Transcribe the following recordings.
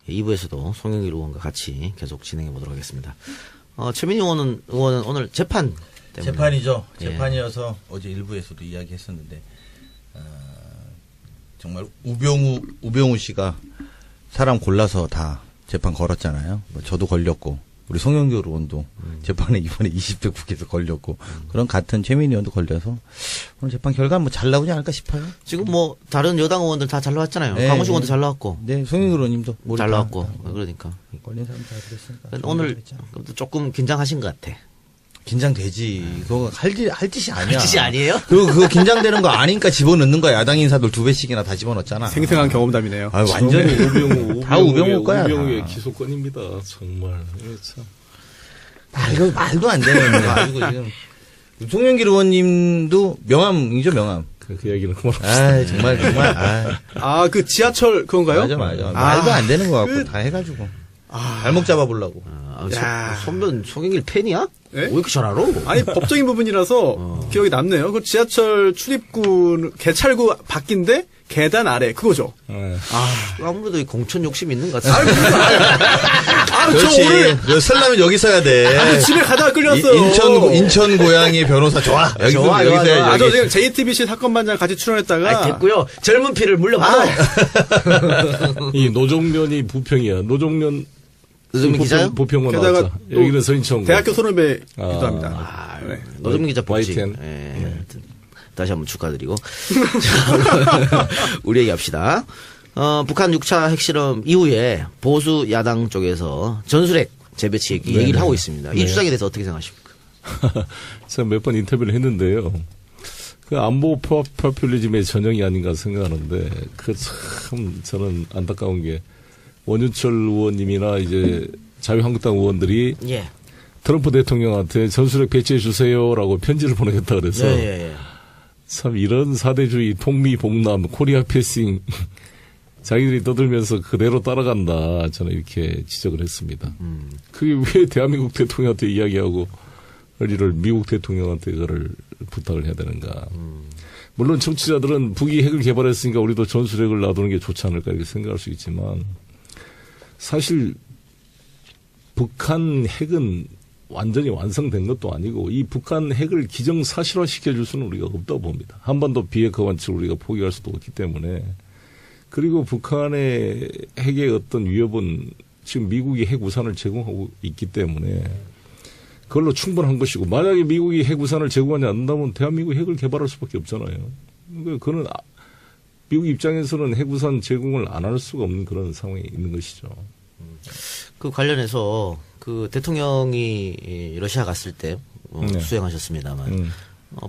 2부에서도 송영길 의원과 같이 계속 진행해 보도록 하겠습니다. 최민희 의원은 오늘 재판 때문에. 재판이죠. 예. 재판이어서 어제 일부에서도 이야기했었는데 정말 우병우 씨가 사람 골라서 다 재판 걸었잖아요. 뭐 저도 걸렸고 우리 송영길 의원도 재판에 이번에 20대 국회에서 걸렸고 그런 같은 최민희 의원도 걸려서 오늘 재판 결과는 뭐 잘 나오지 않을까 싶어요. 지금 뭐 다른 여당 의원들 다 잘 나왔잖아요. 네, 강훈식 의원도 잘 나왔고. 네, 송영길 의원님도 잘 나왔고. 그러니까. 걸린 사람 잘 그랬으니까. 오늘 조금 긴장하신 것 같아. 긴장되지. 그거 할 짓이 아니야. 할 짓이 아니에요? 그리고 그거 긴장되는 거 아니니까 집어넣는 거야. 야당 인사들 2배씩이나 다 집어넣었잖아. 생생한 경험담이네요. 아, 완전히 다 우병우 거야. 우병우의 기소권입니다. 정말. 참. 말도 안 되는 거 가지고 지금. 송영길 의원님도 명함이죠, 명함. 그 얘기는 그만합시다. 아, 정말. 아, 그 지하철 그건가요? 맞아. 말도 안 되는 거 같고 다 해가지고. 발목 잡아보려고. 선변 송영길 팬이야? 네? 왜 이렇게 잘 알아? 아니, 법적인 부분이라서 기억이 남네요. 그 지하철 출입구, 개찰구 바뀐데 계단 아래, 그거죠. 네. 아무래도 이 공천 욕심이 있는 것 같아. 그렇지. 너 설라면 여기 서야 돼. 집에 가다가 끌렸어요. 인천 고향의 변호사 좋아. 여기 서야 저 지금 JTBC 사건반장 같이 출연했다가. 됐고요. 젊은 피를 물려받아. 이 노종면이 부평이야. 노종면 기자요? 부평은 게다가 나왔죠. 여기는 서인청. 대학교 손후배기도 합니다. 네. 노정민 기자 복직. YTN. 다시 한번 축하드리고. 자, 우리 얘기합시다. 북한 6차 핵실험 이후에 보수 야당 쪽에서 전술핵 재배치 얘기를 하고 있습니다. 이 주장에 대해서 어떻게 생각하십니까? 제가 몇 번 인터뷰를 했는데요. 그 안보 포퓰리즘의 전형이 아닌가 생각하는데 그 참 저는 안타까운 게 원유철 의원님이나 이제 자유한국당 의원들이 트럼프 대통령한테 전술핵 배치해 주세요라고 편지를 보내겠다 그래서 참 이런 사대주의 통미봉남 코리아 패싱 자기들이 떠들면서 그대로 따라간다 저는 이렇게 지적을 했습니다. 그게 왜 대한민국 대통령한테 이야기하고 이를 미국 대통령한테 이거를 부탁을 해야 되는가. 물론 정치자들은 북이 핵을 개발했으니까 우리도 전술핵을 놔두는 게 좋지 않을까 이렇게 생각할 수 있지만 사실 북한 핵은 완전히 완성된 것도 아니고 이 북한 핵을 기정사실화시켜줄 수는 우리가 없다고 봅니다. 한반도 비핵화 원칙을 우리가 포기할 수도 없기 때문에 그리고 북한의 핵의 어떤 위협은 지금 미국이 핵 우산을 제공하고 있기 때문에 그걸로 충분한 것이고 만약에 미국이 핵 우산을 제공하지 않는다면 대한민국이 핵을 개발할 수밖에 없잖아요. 그러니까 그는 미국 입장에서는 핵 우산 제공을 안 할 수가 없는 그런 상황이 있는 것이죠. 그 관련해서 그 대통령이 러시아 갔을 때 수행하셨습니다만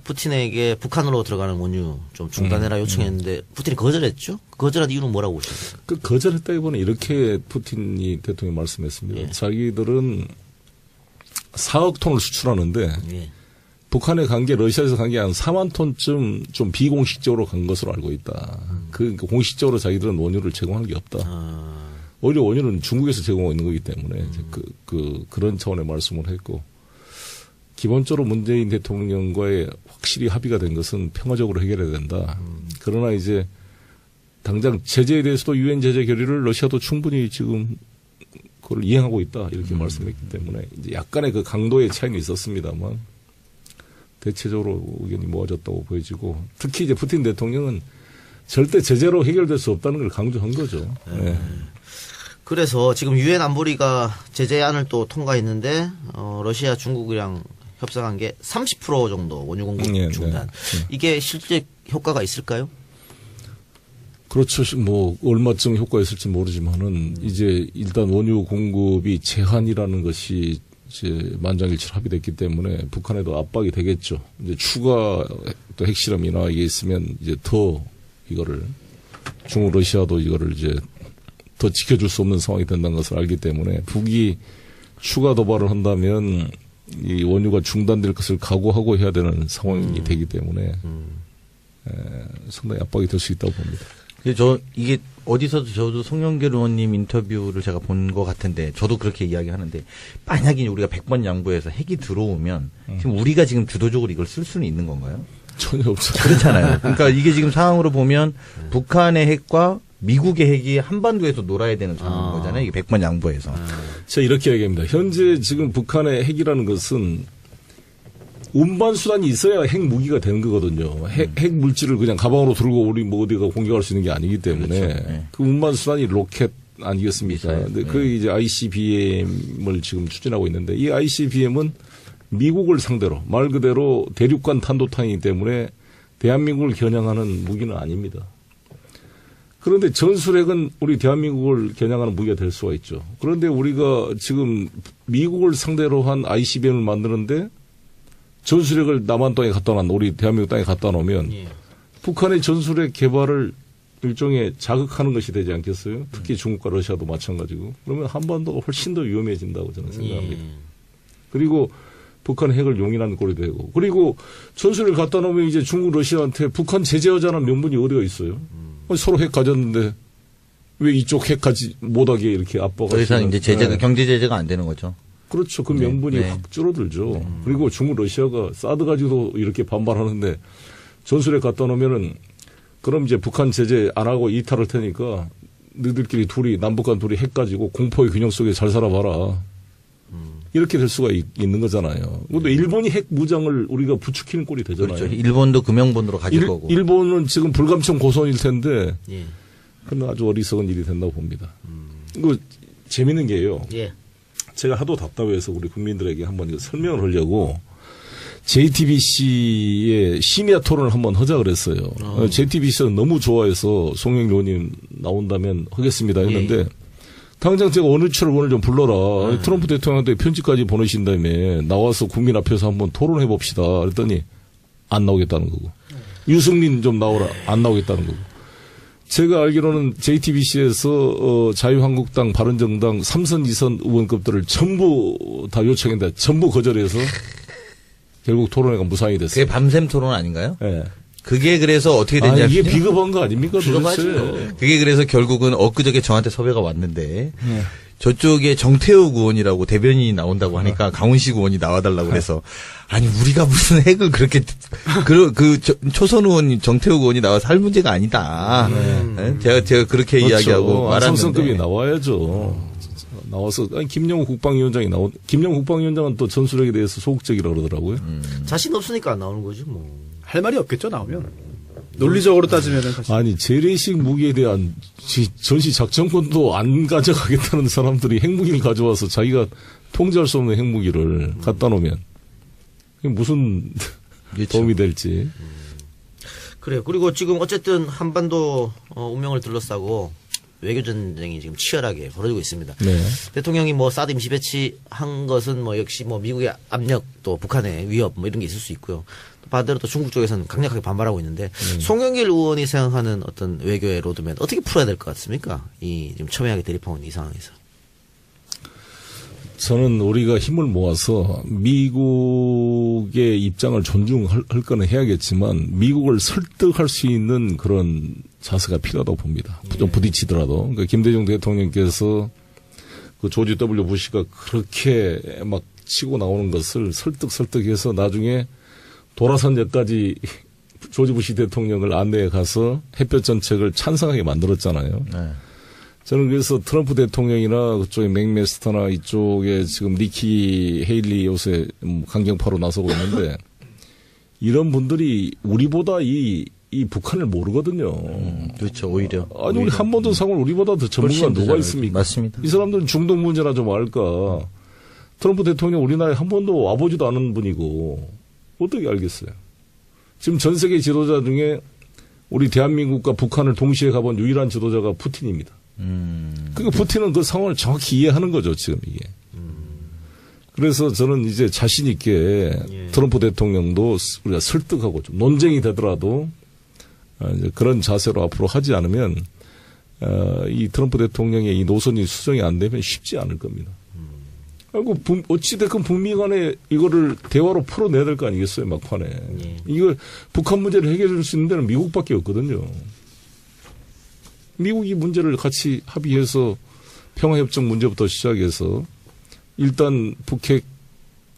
푸틴에게 북한으로 들어가는 원유 좀 중단해라 요청했는데 푸틴이 거절했죠? 거절한 이유는 뭐라고 보십니까? 그 거절했다기보다는 이렇게 푸틴이 대통령이 말씀했습니다. 자기들은 4억 톤을 수출하는데 북한에 간 게 러시아에서 간 게 한 4만 톤쯤 좀 비공식적으로 간 것으로 알고 있다. 그 공식적으로 자기들은 원유를 제공하는 게 없다. 오히려 원유는 중국에서 제공하고 있는 거기 때문에 그런 차원의 말씀을 했고 기본적으로 문재인 대통령과의 확실히 합의가 된 것은 평화적으로 해결해야 된다. 그러나 이제 당장 제재에 대해서도 유엔 제재 결의를 러시아도 충분히 지금 그걸 이행하고 있다 이렇게 말씀했기 때문에 이제 약간의 그 강도의 차이는 있었습니다만 대체적으로 의견이 모아졌다고 보여지고 특히 이제 푸틴 대통령은 절대 제재로 해결될 수 없다는 걸 강조한 거죠. 네. 그래서 지금 유엔 안보리가 제재안을 또 통과했는데 러시아 중국이랑 협상한 게 30% 정도 원유 공급 중단. 이게 실제 효과가 있을까요? 그렇죠. 뭐 얼마쯤 효과가 있을지 모르지만은 이제 일단 원유 공급이 제한이라는 것이 이제 만장일치로 합의됐기 때문에 북한에도 압박이 되겠죠. 이제 추가 또 핵실험이나 이게 있으면 이제 더 이거를 중국 러시아도 이거를 이제 더 지켜줄 수 없는 상황이 된다는 것을 알기 때문에 북이 추가 도발을 한다면 이 원유가 중단될 것을 각오하고 해야 되는 상황이 되기 때문에 상당히 압박이 될 수 있다고 봅니다. 이게 어디서도 저도 송영길 의원님 인터뷰를 제가 본 것 같은데 저도 그렇게 이야기하는데 만약에 우리가 100번 양보해서 핵이 들어오면 지금 우리가 지금 주도적으로 이걸 쓸 수는 있는 건가요? 전혀 없죠. 그렇잖아요. 그러니까 이게 지금 상황으로 보면 북한의 핵과 미국의 핵이 한반도에서 놀아야 되는 상황인 거잖아요. 이게 100번 양보해서. 제가 이렇게 얘기합니다. 현재 지금 북한의 핵이라는 것은 운반 수단이 있어야 핵 무기가 되는 거거든요. 핵 물질을 그냥 가방으로 들고 우리 뭐 어디가 공격할 수 있는 게 아니기 때문에 그렇죠. 네. 그 운반 수단이 로켓 아니겠습니까? 네. 근데 그 이제 ICBM을 지금 추진하고 있는데 이 ICBM은 미국을 상대로 말 그대로 대륙간 탄도탄이기 때문에 대한민국을 겨냥하는 무기는 아닙니다. 그런데 전술핵은 우리 대한민국을 겨냥하는 무기가 될 수가 있죠. 그런데 우리가 지금 미국을 상대로 한 ICBM을 만드는데 전술핵을 남한 땅에 갖다 놓은 우리 대한민국 땅에 갖다 놓으면 북한의 전술핵 개발을 일종의 자극하는 것이 되지 않겠어요? 특히 중국과 러시아도 마찬가지고. 그러면 한반도가 훨씬 더 위험해진다고 저는 생각합니다. 그리고 북한 핵을 용인하는 꼴이 되고. 그리고 전술을 갖다 놓으면 이제 중국, 러시아한테 북한 제재하자는 명분이 어디가 있어요? 서로 핵 가졌는데 왜 이쪽 핵 가지 못하게 이렇게 압박을. 더 이상 이제 제재가, 경제 제재가 안 되는 거죠. 그렇죠. 그 명분이 확 줄어들죠. 그리고 중국, 러시아가 사드 가지고 이렇게 반발하는데 전술핵 갖다 놓으면은 그럼 이제 북한 제재 안 하고 이탈할 테니까 너희들끼리 둘이 남북한 둘이 핵 가지고 공포의 균형 속에 잘 살아봐라. 이렇게 될 수가 있는 거잖아요. 근데 일본이 핵 무장을 우리가 부추기는 꼴이 되잖아요. 그렇죠. 일본도 금형본으로 가질 거고. 일본은 지금 불감청 고선일 텐데 그건 아주 어리석은 일이 된다고 봅니다. 이거 재밌는 게요. 제가 하도 답답해서 우리 국민들에게 한번 이거 설명을 하려고 JTBC의 심야 토론을 한번 하자 그랬어요. JTBC는 너무 좋아해서 송영길 의원님 나온다면 하겠습니다 했는데 당장 제가 어느 주를 오늘 좀 불러라. 트럼프 대통령한테 편지까지 보내신 다음에 나와서 국민 앞에서 한번 토론해 봅시다. 그랬더니 안 나오겠다는 거고. 유승민 좀 나오라. 안 나오겠다는 거고. 제가 알기로는 JTBC에서 자유한국당, 바른정당 3선, 2선 의원급들을 전부 다 요청했는데 전부 거절해서 결국 토론회가 무산이 됐어요. 그게 밤샘 토론 아닌가요? 네. 그게 그래서 어떻게 된지 이게 비겁한 거 아닙니까? 비겁하죠. 그게 그래서 결국은 엊그저께 저한테 섭외가 왔는데 저쪽에 정태욱 의원이라고 대변인이 나온다고 하니까 강훈식 의원이 나와달라고 그래서 아니 우리가 무슨 핵을 그렇게 초선 의원 정태욱 의원이 나와서 할 문제가 아니다. 제가 그렇게 그렇죠. 이야기하고 말았는데 상승급이 나와야죠. 나와서 김영우 국방위원장이 김영우 국방위원장은 또 전술핵에 대해서 소극적이라고 그러더라고요. 자신 없으니까 안 나오는 거지 뭐. 할 말이 없겠죠, 나오면. 논리적으로 따지면은 사실. 아니, 재래식 무기에 대한 전시 작전권도 안 가져가겠다는 사람들이 핵무기를 가져와서 자기가 통제할 수 없는 핵무기를 갖다 놓으면 그게 무슨 도움이 될지. 그래요. 그리고 지금 어쨌든 한반도 운명을 둘러싸고 외교전쟁이 지금 치열하게 벌어지고 있습니다. 네. 대통령이 뭐 사드 임시 배치한 것은 뭐 역시 뭐 미국의 압력 또 북한의 위협 뭐 이런 게 있을 수 있고요. 또 반대로 또 중국 쪽에서는 강력하게 반발하고 있는데 송영길 의원이 생각하는 어떤 외교의 로드맵 어떻게 풀어야 될 것 같습니까? 이 지금 첨예하게 대립하고 있는 이 상황에서. 저는 우리가 힘을 모아서 미국의 입장을 존중할 거는 해야겠지만 미국을 설득할 수 있는 그런 자세가 필요하다고 봅니다. 좀 부딪히더라도. 그러니까 김대중 대통령께서 그 조지 W 부시가 그렇게 막 치고 나오는 것을 설득해서 나중에 돌아선역까지 조지 부시 대통령을 안내해 가서 햇볕 정책을 찬성하게 만들었잖아요. 네. 저는 그래서 트럼프 대통령이나 그쪽에 맥메스터나 이쪽에 지금 니키 헤일리 요새 강경파로 나서고 있는데 이런 분들이 우리보다 이 북한을 모르거든요. 그렇죠, 오히려. 아니, 우리 한반도 상황을 우리보다 더 전문가가 누가 있습니까? 맞습니다. 이 사람들은 중동 문제나 좀 알까. 트럼프 대통령 우리나라에 한 번도 와보지도 않은 분이고 어떻게 알겠어요? 지금 전 세계 지도자 중에 우리 대한민국과 북한을 동시에 가본 유일한 지도자가 푸틴입니다. 그러니까 푸틴은 그 상황을 정확히 이해하는 거죠, 지금 이게. 그래서 저는 이제 자신 있게 트럼프 대통령도 우리가 설득하고 좀 논쟁이 되더라도 이제 그런 자세로 앞으로 하지 않으면 이 트럼프 대통령의 이 노선이 수정이 안 되면 쉽지 않을 겁니다. 그리고 어찌됐건 북미 간에 이거를 대화로 풀어내야 될 거 아니겠어요, 막판에. 이걸 북한 문제를 해결할 수 있는 데는 미국밖에 없거든요. 미국이 문제를 같이 합의해서 평화협정 문제부터 시작해서 일단 북핵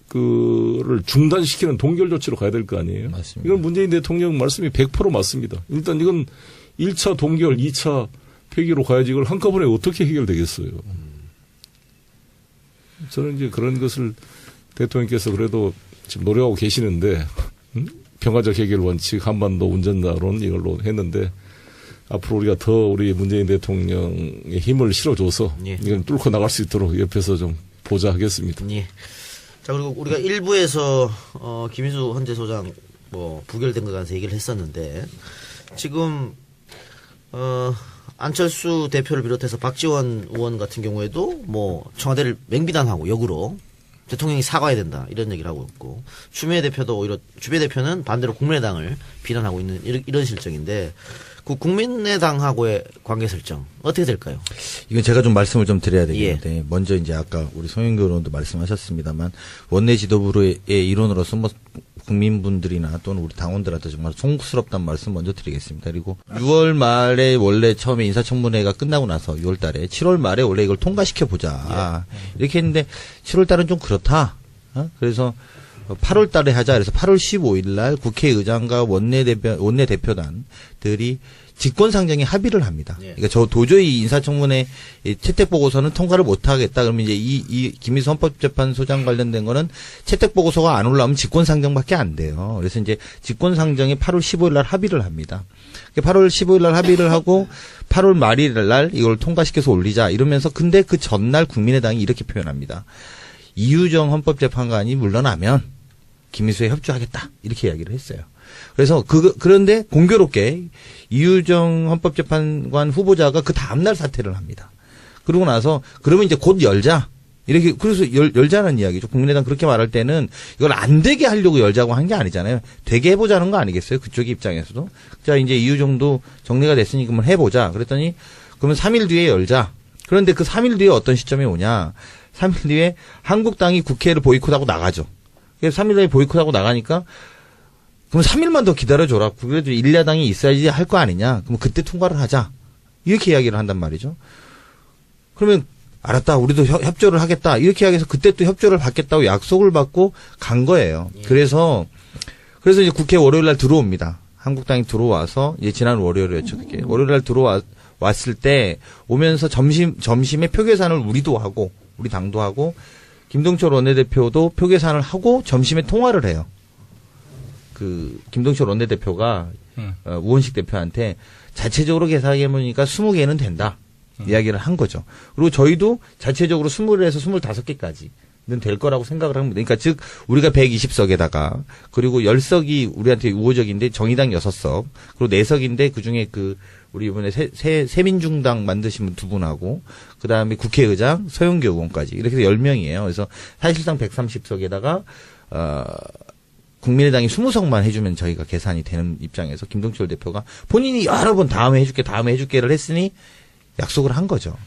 그를 중단시키는 동결 조치로 가야 될 거 아니에요. 맞습니다. 이건 문재인 대통령 말씀이 100% 맞습니다. 일단 이건 1차 동결, 2차 폐기로 가야지 이걸 한꺼번에 어떻게 해결되겠어요. 저는 이제 그런 것을 대통령께서 그래도 지금 노력하고 계시는데 평화적 해결 원칙 한반도 운전자론 이걸로 했는데 앞으로 우리가 더 우리 문재인 대통령의 힘을 실어줘서 예. 이건 뚫고 나갈 수 있도록 옆에서 좀 보자 하겠습니다. 예. 자, 그리고 우리가 1부에서 김인수 헌재소장 뭐 부결된 것 관해서 얘기를 했었는데 지금 안철수 대표를 비롯해서 박지원 의원 같은 경우에도 뭐 청와대를 맹비난하고 역으로 대통령이 사과해야 된다 이런 얘기를 하고 있고 추미애 대표도 오히려 추미애 대표는 반대로 국민의당을 비난하고 있는 이런 실정인데 그 국민의당하고의 관계 설정 어떻게 될까요? 이건 제가 좀 말씀을 좀 드려야 되겠는데 예. 먼저 이제 아까 우리 송영교 의원도 말씀하셨습니다만 원내 지도부의 일원으로서 뭐 국민분들이나 또는 우리 당원들한테 정말 송구스럽다는 말씀 먼저 드리겠습니다. 그리고 6월 말에 원래 처음에 인사청문회가 끝나고 나서 6월 달에 7월 말에 원래 이걸 통과시켜 보자 이렇게 했는데 7월 달은 좀 그렇다. 그래서 8월 달에 하자. 그래서 8월 15일 날 국회의장과 원내대표단들이 직권상정에 합의를 합니다. 그러니까 저 도저히 인사청문회 채택보고서는 통과를 못하겠다. 그러면 이제 이 김인수 헌법재판소장 관련된 거는 채택보고서가 안 올라오면 직권상정밖에 안 돼요. 그래서 이제 직권상정에 8월 15일 날 합의를 합니다. 8월 15일 날 합의를 하고 8월 말일 날 이걸 통과시켜서 올리자 이러면서 근데 그 전날 국민의당이 이렇게 표현합니다. 이유정 헌법재판관이 물러나면 김인수에 협조하겠다. 이렇게 이야기를 했어요. 그래서 그런데 공교롭게 이유정 헌법재판관 후보자가 그 다음날 사퇴를 합니다. 그러고 나서 그러면 이제 곧 열자. 이렇게 그래서 열자는 이야기죠. 국민의당 그렇게 말할 때는 이걸 안 되게 하려고 열자고 한 게 아니잖아요. 되게 해보자는 거 아니겠어요? 그쪽 입장에서도. 자 이제 이유정도 정리가 됐으니 그러면 해보자. 그랬더니 그러면 3일 뒤에 열자. 그런데 그 3일 뒤에 어떤 시점에 오냐. 3일 뒤에 한국당이 국회를 보이콧하고 나가죠. 그래서 3일 뒤에 보이콧하고 나가니까 그럼 3일만 더 기다려줘라. 그래도 일야당이 있어야지 할 거 아니냐. 그럼 그때 통과를 하자. 이렇게 이야기를 한단 말이죠. 그러면 알았다. 우리도 협조를 하겠다. 이렇게 이야기해서 그때 또 협조를 받겠다고 약속을 받고 간 거예요. 그래서 이제 국회 월요일 날 들어옵니다. 한국당이 들어와서 이제 지난 월요일이었죠. 그게. 월요일 날 왔을 때 오면서 점심에 표계산을 우리도 하고 우리 당도 하고 김동철 원내대표도 표계산을 하고 점심에 통화를 해요. 그 김동철 원내대표가 우원식 대표한테 자체적으로 계산해보니까 20개는 된다. 이야기를 한 거죠. 그리고 저희도 자체적으로 20에서 25개까지는 될 거라고 생각을 합니다. 그러니까 즉 우리가 120석에다가 그리고 10석이 우리한테 우호적인데 정의당 6석 그리고 4석인데 그중에 우리 이번에 새민중당 만드신 분 2분하고 그다음에 국회의장 서영교 의원까지 이렇게 해서 10명이에요. 그래서 사실상 130석에다가 국민의당이 20석만 해주면 저희가 계산이 되는 입장에서 김동철 대표가 본인이 여러 번 다음에 해줄게를 했으니 약속을 한 거죠.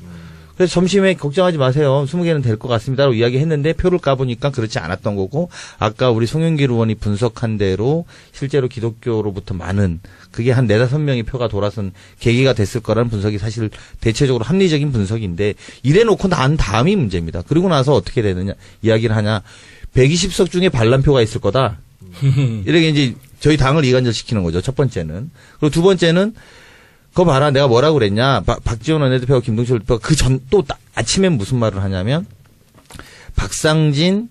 그래서 점심에 걱정하지 마세요. 20개는 될 것 같습니다라고 이야기했는데 표를 까보니까 그렇지 않았던 거고 아까 우리 송영길 의원이 분석한 대로 실제로 기독교로부터 많은 그게 한 4-5명의 표가 돌아선 계기가 됐을 거라는 분석이 사실 대체적으로 합리적인 분석인데 이래놓고 난 다음이 문제입니다. 그리고 나서 어떻게 되느냐 이야기를 하냐 120석 중에 반란표가 있을 거다. 이렇게 이제 저희 당을 이간질시키는 거죠. 첫 번째는. 그리고 두 번째는 그거 봐라. 내가 뭐라고 그랬냐. 박지원 원내대표와 김동철 대표가 또 아침엔 무슨 말을 하냐면 박상진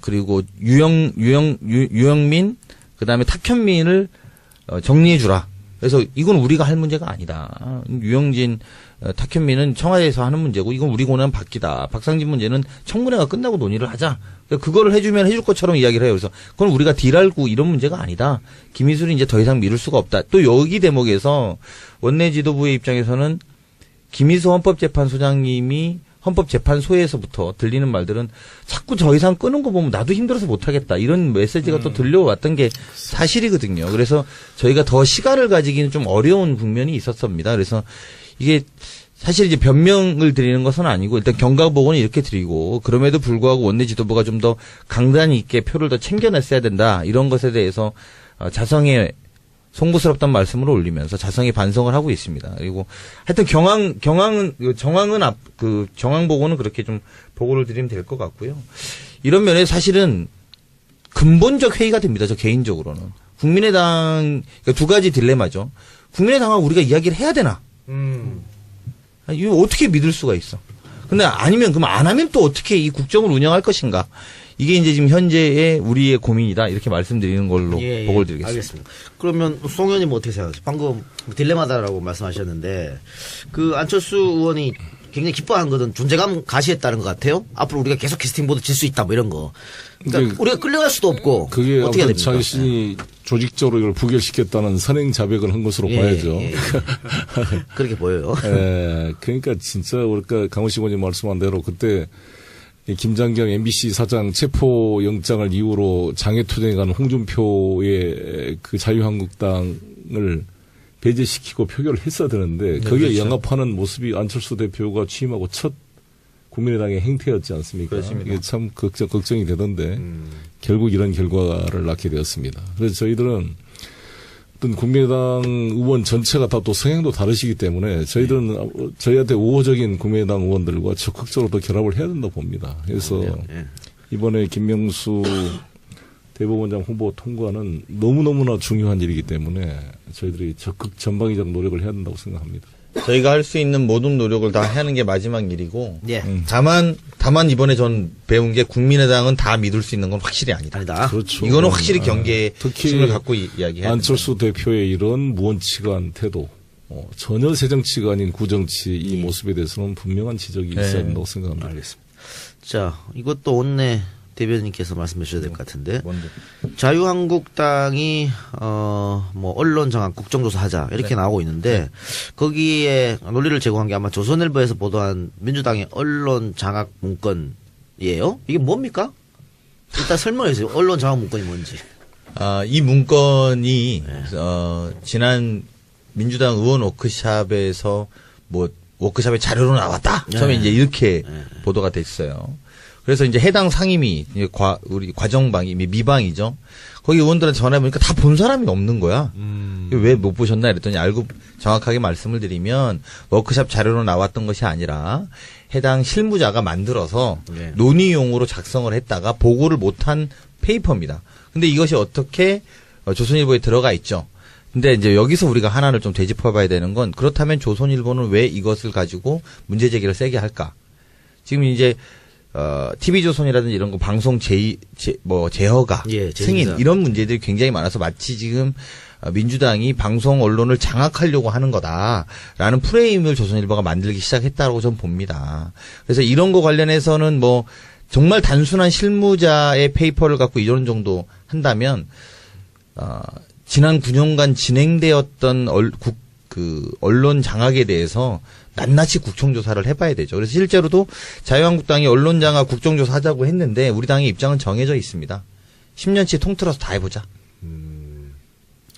그리고 유영민 그다음에 탁현민을 정리해 주라. 그래서 이건 우리가 할 문제가 아니다. 유영진 탁현민은 청와대에서 하는 문제고 이건 우리 권한 받기다. 박상진 문제는 청문회가 끝나고 논의를 하자. 그거를 해주면 해줄 것처럼 이야기를 해요. 그래서 그건 우리가 딜할고 이런 문제가 아니다. 김인수를 이제 더 이상 미룰 수가 없다. 또 여기 대목에서 원내 지도부의 입장에서는 김인수 헌법재판소장님이 헌법재판소에서부터 들리는 말들은 자꾸 더 이상 끄는 거 보면 나도 힘들어서 못하겠다. 이런 메시지가 또 들려왔던 게 사실이거든요. 그래서 저희가 더 시간을 가지기는 좀 어려운 국면이 있었습니다. 그래서 이게 사실 이제 변명을 드리는 것은 아니고 일단 경각보고는 이렇게 드리고 그럼에도 불구하고 원내 지도부가 좀 더 강단이 있게 표를 더 챙겨냈어야 된다. 이런 것에 대해서 자성의 송구스럽다는 말씀을 올리면서 자성의 반성을 하고 있습니다. 그리고 하여튼 정황 보고는 그렇게 좀 보고를 드리면 될 것 같고요. 이런 면에 사실은 근본적 회의가 됩니다. 저 개인적으로는. 국민의당, 그러니까 두 가지 딜레마죠. 국민의당하고 우리가 이야기를 해야 되나? 이거 어떻게 믿을 수가 있어? 근데 아니면 그럼 안 하면 또 어떻게 이 국정을 운영할 것인가? 이게 이제 지금 현재의 우리의 고민이다 이렇게 말씀드리는 걸로 보고를 드리겠습니다. 알겠습니다. 그러면 송 의원님 어떻게 생각하세요? 방금 딜레마다라고 말씀하셨는데 그 안철수 의원이 굉장히 기뻐하는 것은 존재감 가시했다는 것 같아요. 앞으로 우리가 계속 캐스팅보드 질 수 있다 뭐 이런 거. 그러니까 우리가 끌려갈 수도 없고 그게 어떻게 해야 됩니까? 자신이 조직적으로 이걸 부결시켰다는 선행 자백을 한 것으로 봐야죠. 그렇게 보여요. 그러니까 진짜 우리가 강호식 의원님 말씀한 대로 그때 김장경 MBC 사장 체포 영장을 이유로 장애투쟁한 홍준표의 그 자유한국당을 배제시키고 표결을 했어야 되는데 거기에 그렇죠. 영합하는 모습이 안철수 대표가 취임하고 첫 국민의당의 행태였지 않습니까? 그렇습니다. 이게 참 걱정이 되던데 결국 이런 결과를 낳게 되었습니다. 그래서 저희들은 어떤 국민의당 의원 전체가 다 또 성향도 다르시기 때문에 저희들은 저희한테 우호적인 국민의당 의원들과 적극적으로 더 결합을 해야 된다고 봅니다. 그래서 이번에 김명수 대법원장 후보 통과는 너무너무나 중요한 일이기 때문에 저희들이 적극 전방위적 노력을 해야 된다고 생각합니다. 저희가 할 수 있는 모든 노력을 다 하는 게 마지막 일이고 예. 다만 이번에 전 배운 게 국민의당은 다 믿을 수 있는 건 확실히 아니다. 그렇죠. 이거는 확실히 경계심을 특히 갖고 이야기해야 안철수 대표의 이런 무언치가한 태도, 전혀 새정치가 아닌 구정치 이 모습에 대해서는 분명한 지적이 있어야 된다고 생각합니다. 알겠습니다. 자, 이것도 원내 대변인께서 말씀해 주셔야 될 것 같은데. 뭔데? 자유한국당이 뭐 언론 장악 국정조사 하자 이렇게 나오고 있는데 거기에 논리를 제공한 게 아마 조선일보에서 보도한 민주당의 언론 장악 문건이에요. 이게 뭡니까? 일단 설명해 주세요. 언론 장악 문건이 뭔지. 이 문건이 지난 민주당 의원 워크샵에서 뭐 워크샵에 자료로 나왔다. 처음에 이제 이렇게 보도가 됐어요. 그래서 이제 해당 상임위, 우리 과정방이, 미방이죠. 거기 의원들한테 전화해보니까 다 본 사람이 없는 거야. 왜 못 보셨나 이랬더니 알고 정확하게 말씀을 드리면 워크샵 자료로 나왔던 것이 아니라 해당 실무자가 만들어서 논의용으로 작성을 했다가 보고를 못한 페이퍼입니다. 근데 이것이 어떻게 조선일보에 들어가 있죠. 근데 이제 여기서 우리가 하나를 좀 되짚어봐야 되는 건 그렇다면 조선일보는 왜 이것을 가지고 문제 제기를 세게 할까? 지금 이제 TV조선이라든지 이런 거 방송 제허가, 승인 이런 문제들이 굉장히 많아서 마치 지금 민주당이 방송 언론을 장악하려고 하는 거다라는 프레임을 조선일보가 만들기 시작했다고 저는 봅니다. 그래서 이런 거 관련해서는 뭐 정말 단순한 실무자의 페이퍼를 갖고 이런 정도 한다면 지난 9년간 진행되었던 언론 장악에 대해서 낱낱이 국정조사를 해봐야 되죠. 그래서 실제로도 자유한국당이 언론 장악 국정조사 하자고 했는데 우리 당의 입장은 정해져 있습니다. 10년치 통틀어서 다 해보자.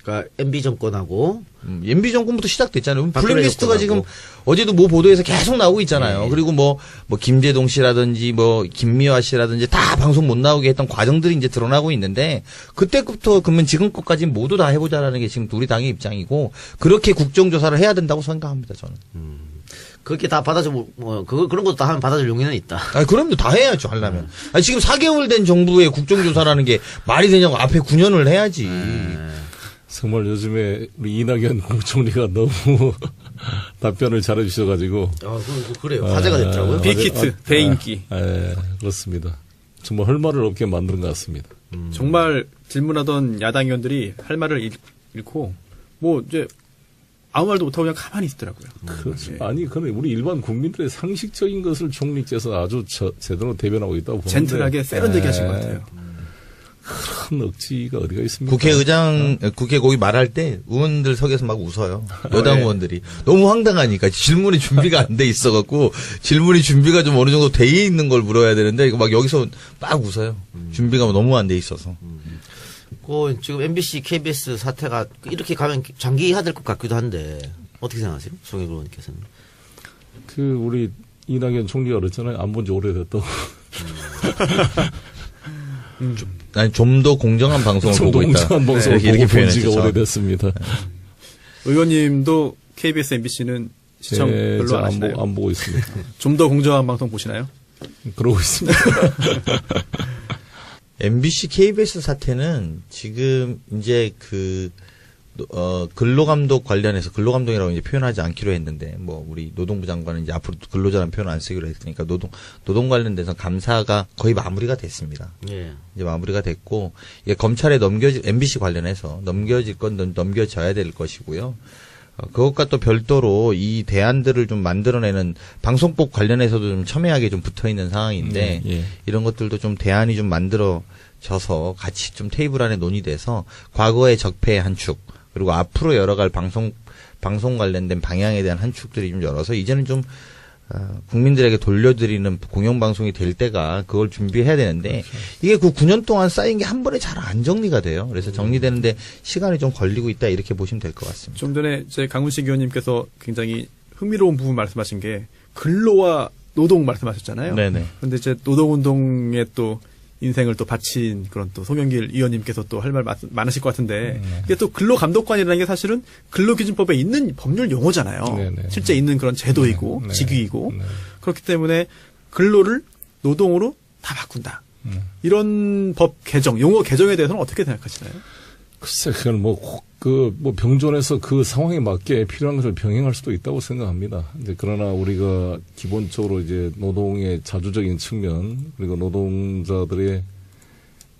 그러니까 MB 정권하고 MB 정권부터 시작됐잖아요. 블랙리스트가 지금 어제도 뭐 보도에서 계속 나오고 있잖아요. 그리고 뭐 김재동 씨라든지 뭐 김미화 씨라든지 다 방송 못 나오게 했던 과정들이 이제 드러나고 있는데 그때부터 그러면 지금껏까지 모두 다 해보자라는 게 지금 우리 당의 입장이고 그렇게 국정조사를 해야 된다고 생각합니다. 저는. 그렇게 다 받아줘 그런 것도 다 하면 받아줄 용의는 있다. 그럼요. 다 해야죠. 하려면. 지금 4개월 된 정부의 국정조사라는 게 말이 되냐고 앞에 9년을 해야지. 정말 요즘에 우리 이낙연 국총리가 너무 답변을 잘해 주셔가지고. 그래요. 화제가 됐더라고요. 빅히트, 대인기. 그렇습니다. 정말 할 말을 없게 만든 것 같습니다. 정말 질문하던 야당 의원들이 할 말을 잃고 뭐 이제 아무 말도 못하고 그냥 가만히 있더라고요. 그렇죠. 아니, 그런데 우리 일반 국민들의 상식적인 것을 총리께서 아주 제대로 대변하고 있다고 보는데. 젠틀하게 세련되게 하신 것 같아요. 큰 억지가 어디가 있습니까? 국회 거기 말할 때 의원들 석에서 막 웃어요. 여당 의원들이. 너무 황당하니까 질문이 준비가 안 돼 있어갖고 질문이 준비가 좀 어느 정도 돼 있는 걸 물어야 되는데 이거 막 여기서 막 웃어요. 준비가 너무 안 돼 있어서. 지금 MBC, KBS 사태가 이렇게 가면 장기화 될 것 같기도 한데 어떻게 생각하세요? 송혜교 의원님께서는. 우리 이낙연 총리가 그랬잖아요. 안 본 지 오래됐다고. 아니, 좀 더 공정한 방송을 보고 있다. 공정한 방송을 보고 본 지가 오래됐습니다. 의원님도 KBS, MBC는 시청 별로 안 하시나요? 안 보고 있습니다. 좀 더 공정한 방송 보시나요? 그러고 있습니다. MBC, KBS 사태는 지금 이제 근로감독 관련해서 근로감독이라고 이제 표현하지 않기로 했는데, 뭐, 우리 노동부 장관은 이제 앞으로 근로자라는 표현 안 쓰기로 했으니까 노동 관련돼서 감사가 거의 마무리가 됐습니다. 예. 이제 마무리가 됐고, 이게 검찰에 MBC 관련해서 넘겨질 건 넘겨져야 될 것이고요. 그것과 또 별도로 이 대안들을 좀 만들어내는 방송법 관련해서도 좀 첨예하게 좀 붙어 있는 상황인데, 예. 이런 것들도 좀 대안이 좀 만들어져서 같이 좀 테이블 안에 논의돼서 과거의 적폐의 한 축, 그리고 앞으로 열어갈 방송 관련된 방향에 대한 한 축들이 좀 열어서 이제는 좀 국민들에게 돌려드리는 공영방송이 될 때가 그걸 준비해야 되는데, 그렇죠. 이게 그 9년 동안 쌓인 게 한 번에 잘 안 정리가 돼요. 그래서 정리되는데 시간이 좀 걸리고 있다, 이렇게 보시면 될 것 같습니다. 좀 전에 제 강훈식 의원님께서 굉장히 흥미로운 부분 말씀하신 게 근로와 노동 말씀하셨잖아요. 네네. 그런데 이제 노동운동에 또 인생을 또 바친 그런 또 송영길 의원님께서 또 할 말 많으실 것 같은데, 이게 또 근로감독관이라는 게 사실은 근로기준법에 있는 법률 용어잖아요. 네네. 실제 있는 그런 제도이고 네. 직위이고 네. 그렇기 때문에 근로를 노동으로 다 바꾼다. 이런 법 개정, 용어 개정에 대해서는 어떻게 생각하시나요? 글쎄, 그건 뭐 병존해서 그 상황에 맞게 필요한 것을 병행할 수도 있다고 생각합니다. 이제 그러나 우리가 기본적으로 이제 노동의 자주적인 측면, 그리고 노동자들의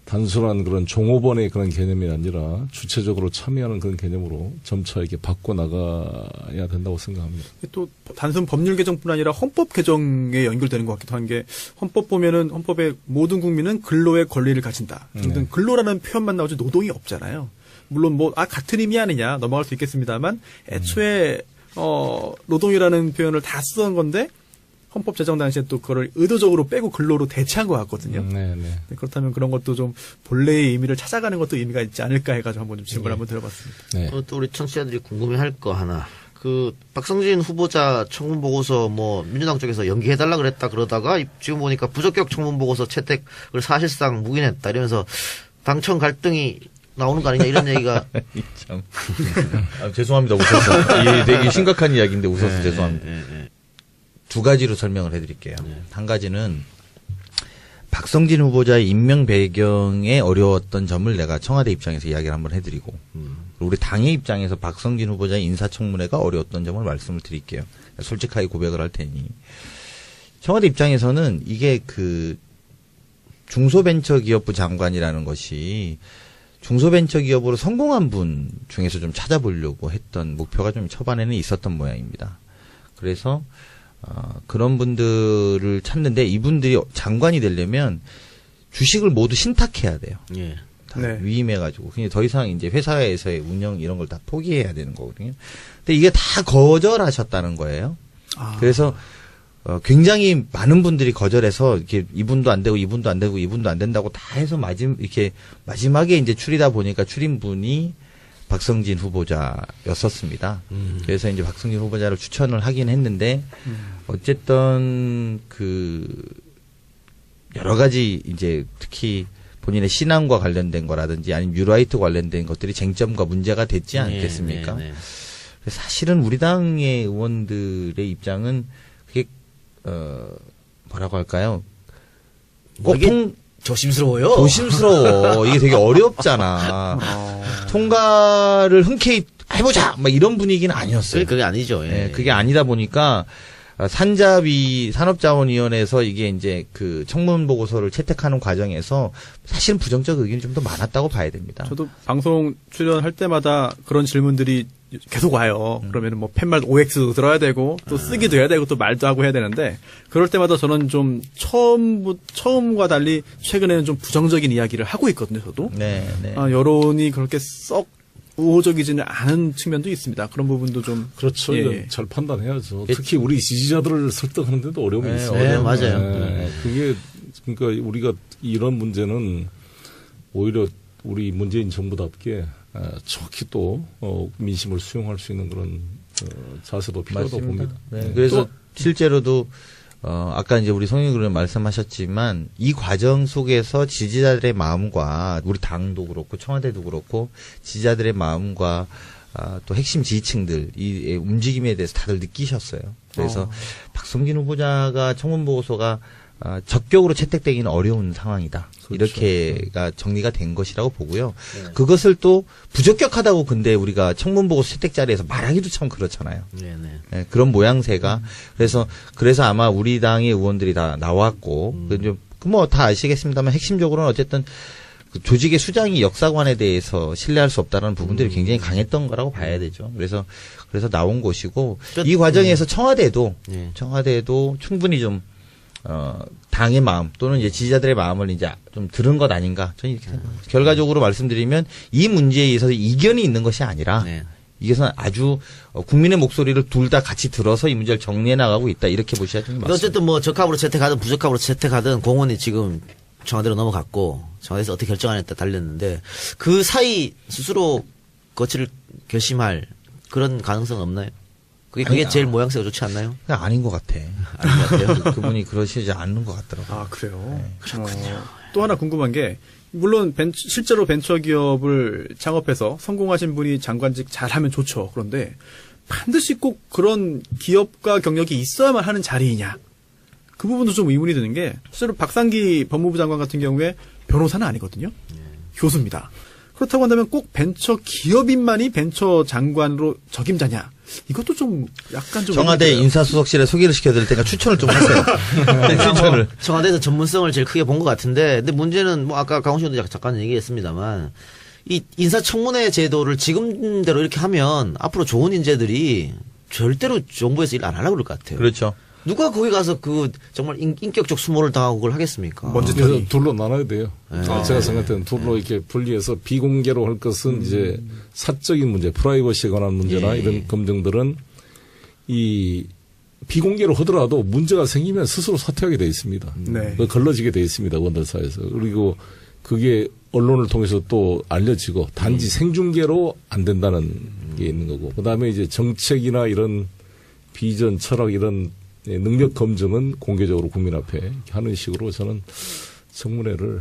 단순한 그런 종업원의 그런 개념이 아니라 주체적으로 참여하는 그런 개념으로 점차 이렇게 바꿔나가야 된다고 생각합니다. 또 단순 법률 개정뿐 아니라 헌법 개정에 연결되는 것 같기도 한 게, 헌법 보면은 헌법에 모든 국민은 근로의 권리를 가진다. 네. 근로라는 표현만 나오지 노동이 없잖아요. 물론 같은 의미 아니냐 넘어갈 수 있겠습니다만, 애초에 노동이라는 표현을 다 쓰던 건데 헌법 제정 당시에 또 그걸 의도적으로 빼고 근로로 대체한 것 같거든요. 네. 그렇다면 그런 것도 좀 본래의 의미를 찾아가는 것도 의미가 있지 않을까 해가지고 한번 좀 질문 한번 드려봤습니다. 네. 또 우리 청취자들이 궁금해할 거 하나. 그 박성진 후보자 청문 보고서 민주당 쪽에서 연기해달라 그랬다 그러다가 지금 보니까 부적격 청문 보고서 채택을 사실상 묵인했다 이러면서 당청 갈등이 나오는 거 아니냐 이런 얘기가. 참. 죄송합니다. 웃었어. 이게 되게 심각한 이야기인데 웃어서 네, 죄송합니다. 네. 두 가지로 설명을 해드릴게요. 한 가지는 박성진 후보자의 임명 배경에 어려웠던 점을 내가 청와대 입장에서 이야기를 한번 해드리고, 우리 당의 입장에서 박성진 후보자의 인사청문회가 어려웠던 점을 말씀을 드릴게요. 솔직하게 고백을 할 테니. 청와대 입장에서는 이게 그 중소벤처기업부 장관이라는 것이 중소벤처기업으로 성공한 분 중에서 좀 찾아보려고 했던 목표가 좀 초반에는 있었던 모양입니다. 그래서 그런 분들을 찾는데, 이분들이 장관이 되려면 주식을 모두 신탁해야 돼요. 예. 다 네. 위임해가지고. 그냥 더 이상 이제 회사에서의 운영 이런 걸 다 포기해야 되는 거거든요. 근데 이게 다 거절하셨다는 거예요. 그래서 굉장히 많은 분들이 거절해서 이렇게 이분도 안 되고 이분도 안 되고 이분도 안 된다고 다 해서 이렇게 마지막에 이제 추리다 보니까 추린분이 박성진 후보자였었습니다. 그래서 이제 박성진 후보자를 추천을 하긴 했는데, 어쨌든 여러 가지 이제 특히 본인의 신앙과 관련된 거라든지 아니면 뉴라이트 관련된 것들이 쟁점과 문제가 됐지 않겠습니까? 네. 사실은 우리 당의 의원들의 입장은 그게 뭐라고 할까요? 조심스러워요. 조심스러워. 이게 되게 어렵잖아. 통과를 흔쾌히 해보자! 막 이런 분위기는 아니었어요. 그게 아니죠. 예. 네, 그게 아니다 보니까 산업자원위원회에서 이게 이제 그 청문 보고서를 채택하는 과정에서 사실은 부정적 의견이 좀 더 많았다고 봐야 됩니다. 저도 방송 출연할 때마다 그런 질문들이 계속 와요. 그러면 팻말 OX도 들어야 되고 또 쓰기도 해야 되고 또 말도 하고 해야 되는데, 그럴 때마다 저는 좀 처음과 달리 최근에는 좀 부정적인 이야기를 하고 있거든요. 저도. 네. 여론이 그렇게 썩 우호적이지는 않은 측면도 있습니다. 그런 부분도 좀. 그렇죠. 예. 이건 잘 판단해야죠. 특히 우리 지지자들을 설득하는데도 어려움이 있어요. 네, 맞아요. 그게 그러니까 우리가 이런 문제는 오히려 우리 문재인 정부답게 척히 또 민심을 수용할 수 있는 그런 자세도 필요하다고 봅니다. 네, 그래서 실제로도 아까 이제 우리 송영길 의원 말씀하셨지만, 이 과정 속에서 지지자들의 마음과 우리 당도 그렇고 청와대도 그렇고 지지자들의 마음과 또 핵심 지지층들 이 움직임에 대해서 다들 느끼셨어요. 그래서 박성진 후보자가 청문 보고서가 적격으로 채택되기는 어려운 상황이다. 그렇죠. 이렇게가 정리가 된 것이라고 보고요. 그것을 또 부적격하다고 근데 우리가 청문 보고서 채택 자리에서 말하기도 참 그렇잖아요. 네, 그런 모양새가 그래서 아마 우리 당의 의원들이 다 나왔고 뭐 다 아시겠습니다만 핵심적으로는 어쨌든 그 조직의 수장이 역사관에 대해서 신뢰할 수 없다는 부분들이 굉장히 강했던 거라고 봐야 되죠. 그래서 나온 것이고 이 과정에서 청와대도 충분히 좀 당의 마음 또는 이제 지지자들의 마음을 이제 좀 들은 것 아닌가 저는 이렇게 생각합니다. 결과적으로 말씀드리면 이 문제에 있어서 이견이 있는 것이 아니라 이것은 아주 국민의 목소리를 둘 다 같이 들어서 이 문제를 정리해 나가고 있다 이렇게 보셔야 되는 것 같습니다. 어쨌든 뭐 적합으로 채택하든 부적합으로 채택하든 공원이 지금 청와대로 넘어갔고 청와대에서 어떻게 결정하냐에 따라 달렸는데 그 사이 스스로 거취를 결심할 그런 가능성은 없나요? 그게 제일 모양새가 좋지 않나요? 그냥 아닌 것 같아. 아닌 것 같아요. 그분이 그러시지 않는 것 같더라고요. 아, 그래요? 네. 그렇군요. 또 하나 궁금한 게, 물론 실제로 벤처기업을 창업해서 성공하신 분이 장관직 잘하면 좋죠. 그런데 반드시 꼭 그런 기업가 경력이 있어야만 하는 자리이냐. 그 부분도 좀 의문이 드는 게, 실제로 박상기 법무부 장관 같은 경우에 변호사는 아니거든요. 교수입니다. 그렇다고 한다면 꼭 벤처 기업인만이 벤처 장관으로 적임자냐? 이것도 좀 약간 좀 청와대 인사수석실에 소개를 시켜드릴 테니까 추천을 좀 하세요. 추천을. 청와대에서 전문성을 제일 크게 본 것 같은데, 근데 문제는 뭐 아까 강훈 씨도 잠깐 얘기했습니다만, 이 인사청문회 제도를 지금대로 이렇게 하면 앞으로 좋은 인재들이 절대로 정부에서 일 안 하려고 그럴 것 같아요. 그렇죠. 누가 거기 가서 그 정말 인격적 수모를 당하고 그걸 하겠습니까? 그래서 둘로 나눠야 돼요. 제가 생각할 때는 둘로 이렇게 분리해서 비공개로 할 것은 이제 사적인 문제, 프라이버시에 관한 문제나 이런 검증들은 이 비공개로 하더라도 문제가 생기면 스스로 사퇴하게 돼 있습니다. 네. 걸러지게 돼 있습니다. 의원들 사이에서. 그리고 그게 언론을 통해서 또 알려지고 단지 생중계로 안 된다는 게 있는 거고. 그다음에 이제 정책이나 이런 비전, 철학 이런 능력 검증은 공개적으로 국민 앞에 하는 식으로 저는 청문회를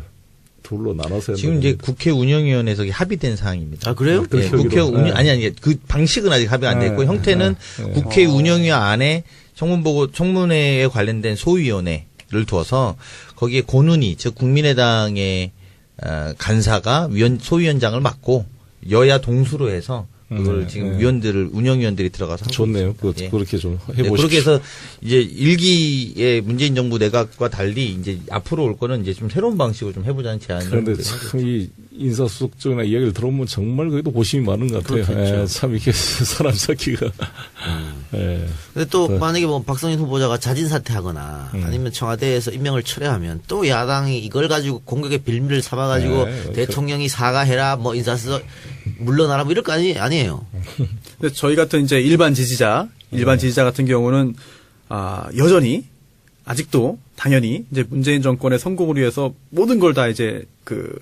둘로 나눠서 지금 이제 국회 운영위원회에서 합의된 사항입니다. 아, 그래요? 네, 국회 운영 아니 그 방식은 아직 합의가 안 됐고 형태는 국회 운영위 안에 청문회에 관련된 소위원회를 두어서 거기에 권은희 즉 국민의당의 간사가 소위원장을 맡고 여야 동수로 해서 그걸 지금 운영위원들이 들어가서 좋네요. 그렇게 좀 해보시죠. 그렇게 해서 이제 1기의 문재인 정부 내각과 달리 이제 앞으로 올 거는 이제 좀 새로운 방식으로 좀 해보자는 제안을. 그런데 참 이 인사수석적이나 이야기를 들어보면 정말 그래도 고심이 많은 것 같아요. 참 이렇게 사람 찾기가. 근데 또 만약에 뭐 박성인 후보자가 자진 사퇴하거나 아니면 청와대에서 임명을 철회하면 또 야당이 이걸 가지고 공격의 빌미를 삼아가지고 대통령이 사과해라 뭐 인사수석 물러나라 뭐 이럴 거 아니에요. 근데 저희 같은 이제 일반 지지자 같은 경우는 여전히 아직도 당연히 이제 문재인 정권의 성공을 위해서 모든 걸 다 이제 그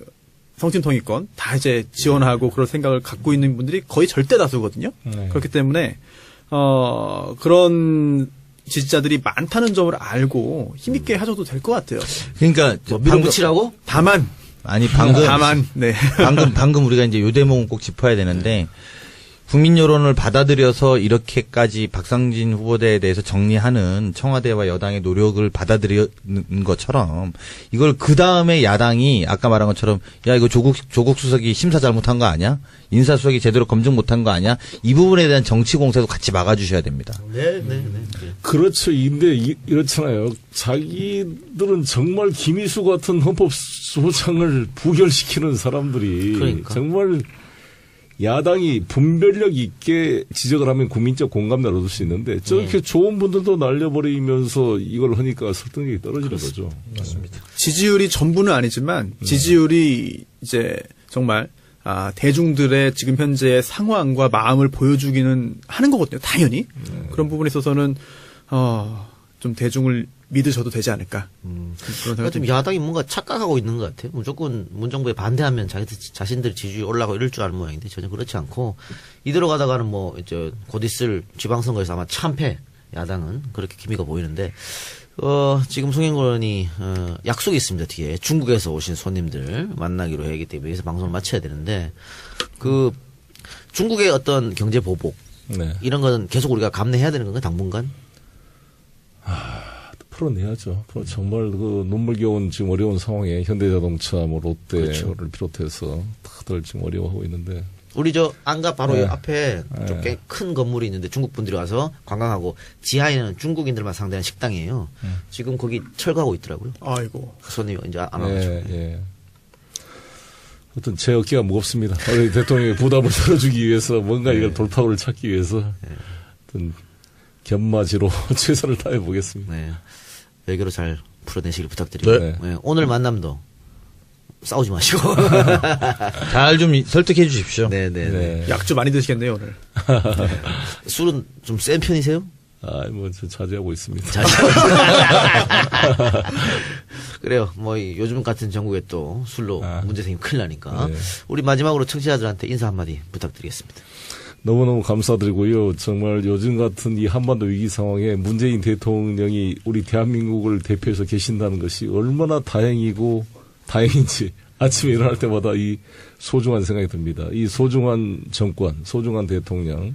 성신통일권 다 이제 지원하고 그럴 생각을 갖고 있는 분들이 거의 절대 다수거든요. 그렇기 때문에 그런 지지자들이 많다는 점을 알고 힘있게 하셔도 될 것 같아요. 그러니까 뭐 밀어붙이라고? 다만 네. 방금 우리가 이제 요 대목은 꼭 짚어야 되는데 국민 여론을 받아들여서 이렇게까지 박상진 후보자에 대해서 정리하는 청와대와 여당의 노력을 받아들이는 것처럼 이걸 그 다음에 야당이 아까 말한 것처럼 야 이거 조국 수석이 심사 잘못한 거 아니야? 인사수석이 제대로 검증 못한 거 아니야? 이 부분에 대한 정치 공세도 같이 막아주셔야 됩니다. 네. 그렇죠. 근데 이렇잖아요. 자기들은 정말 김희수 같은 헌법소장을 부결시키는 사람들이 그러니까. 정말 야당이 분별력 있게 지적을 하면 국민적 공감을 얻을 수 있는데 저렇게 좋은 분들도 날려버리면서 이걸 하니까 설득력이 떨어지는 거죠. 맞습니다. 지지율이 전부는 아니지만 지지율이 이제 정말 대중들의 지금 현재의 상황과 마음을 보여주기는 하는 거거든요. 당연히 그런 부분에 있어서는 좀 대중을 믿으셔도 되지 않을까. 그런 생각이 좀 야당이 뭔가 착각하고 있는 것 같아요. 무조건 문정부에 반대하면 자신들 지지율이 올라가고 이럴 줄 아는 모양인데 전혀 그렇지 않고 이대로 가다가는 뭐 이제 곧 있을 지방선거에서 아마 참패 야당은 그렇게 기미가 보이는데 지금 송영길 의원이 약속이 있습니다. 뒤에 중국에서 오신 손님들 만나기로 하기 때문에 여기서 방송을 마쳐야 되는데 그 중국의 어떤 경제 보복 이런 거는 계속 우리가 감내해야 되는 건가요? 당분간? 풀어내야죠. 정말 그 눈물겨운 지금 어려운 상황에 현대자동차, 뭐 롯데를 그렇죠. 비롯해서 다들 지금 어려워하고 있는데. 우리 저 안가 바로 네. 앞에 좀 꽤 큰 건물이 있는데 중국 분들이 와서 관광하고 지하에는 중국인들만 상대한 식당이에요. 지금 거기 철거하고 있더라고요. 아이고. 손님 이제 안 와가지고. 예. 어떤 제 어깨가 무겁습니다. 우리 대통령의 부담을 덜어주기 위해서 뭔가 이걸 돌파구를 찾기 위해서 어떤 견마지로 최선을 다해 보겠습니다. 네. 외교로 잘 풀어내시길 부탁드리고. 네. 네. 오늘 만남도 싸우지 마시고. 잘 좀 설득해 주십시오. 네네. 네. 약주 많이 드시겠네요, 오늘. 술은 좀 센 편이세요? 저 자제하고 있습니다. 그래요. 뭐 요즘 같은 전국에 또 술로 문제 생기면 큰일 나니까. 네. 우리 마지막으로 청취자들한테 인사 한마디 부탁드리겠습니다. 너무너무 감사드리고요. 정말 요즘 같은 이 한반도 위기 상황에 문재인 대통령이 우리 대한민국을 대표해서 계신다는 것이 얼마나 다행인지 아침에 일어날 때마다 이 소중한 생각이 듭니다. 이 소중한 정권, 소중한 대통령,